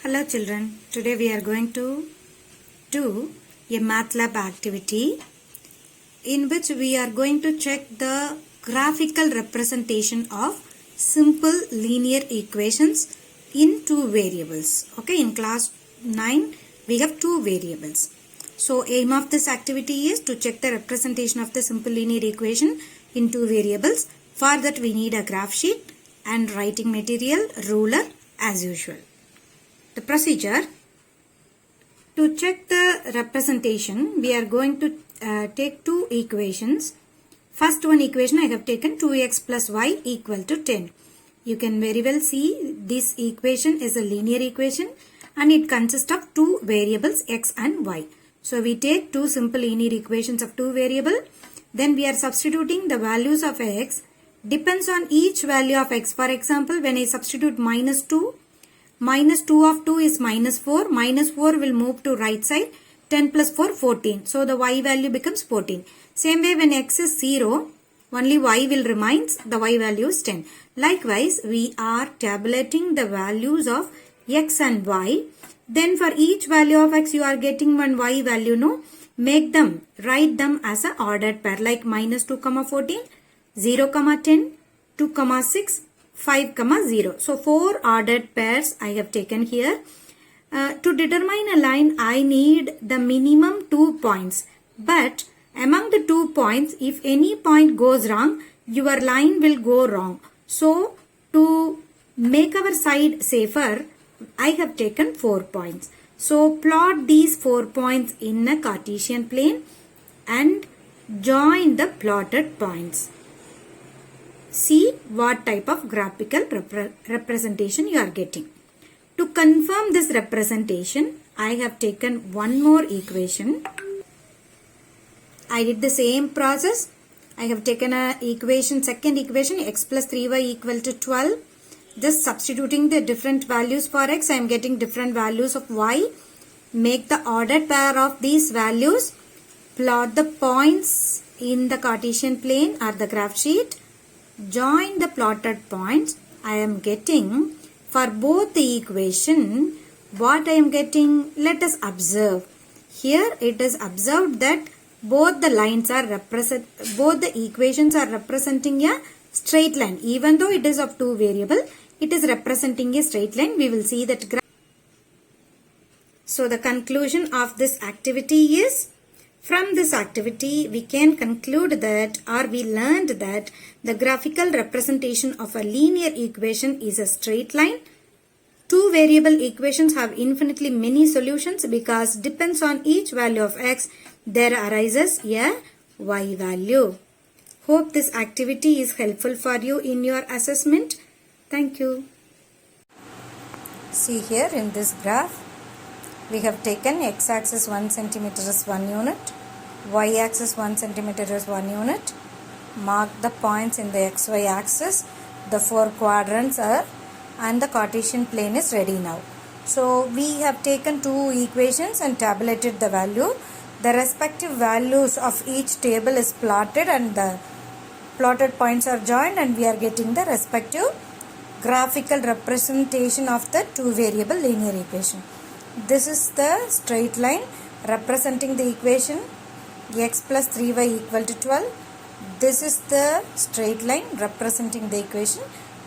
Hello children, today we are going to do a MATLAB activity in which we are going to check the graphical representation of simple linear equations in two variables. Okay, in class 9 we have two variables. So aim of this activity is to check the representation of the simple linear equation in two variables. For that we need a graph sheet and writing material, ruler as usual. The procedure: to check the representation, we are going to take two equations. First one equation I have taken 2x plus y equal to 10. You can very well see this equation is a linear equation and it consists of two variables x and y. So we take two simple linear equations of two variables. Then we are substituting the values of x depends on each value of x. For example, when I substitute minus 2 of 2 is minus 4. Minus 4 will move to right side. 10 plus 4, 14. So the y value becomes 14. Same way when x is 0, only y will remain. The y value is 10. Likewise, we are tabulating the values of x and y. Then for each value of x, you are getting one y value. No, write them as an ordered pair like minus 2, 14, 0, 10, 2, 6, 5, 0. So 4 ordered pairs I have taken here. To determine a line, I need the minimum 2 points. But among the 2 points, if any point goes wrong, your line will go wrong. So to make our side safer, I have taken 4 points. So plot these 4 points in a Cartesian plane and join the plotted points. See what type of graphical representation you are getting. To confirm this representation, I have taken one more equation. I did the same process. I have taken a second equation, x plus 3y equal to 12. Just substituting the different values for x, I am getting different values of y. Make the ordered pair of these values. Plot the points in the Cartesian plane or the graph sheet. Join the plotted points. I am getting for both the equation, what I am getting, let us observe. Here it is observed that both the equations are representing a straight line. Even though it is of two variable, it is representing a straight line. We will see that graph. So the conclusion of this activity is, from this activity, we can conclude that, or we learned that the graphical representation of a linear equation is a straight line. Two variable equations have infinitely many solutions because depends on each value of x, there arises a y value. Hope this activity is helpful for you in your assessment. Thank you. See here in this graph, we have taken x-axis 1 centimeter is 1 unit, y-axis 1 centimeter is 1 unit. Mark the points in the xy axis. The 4 quadrants are, and the Cartesian plane is ready now. So we have taken two equations and tabulated the value. The respective values of each table is plotted and the plotted points are joined, and we are getting the respective graphical representation of the two variable linear equation. This is the straight line representing the equation x plus 3y equal to 12. This is the straight line representing the equation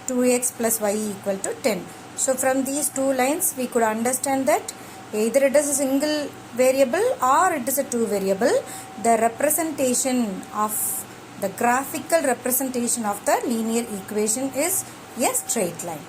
2x plus y equal to 10. So from these two lines we could understand that either it is a single variable or it is a two variable. The representation of the graphical representation of the linear equation is a straight line.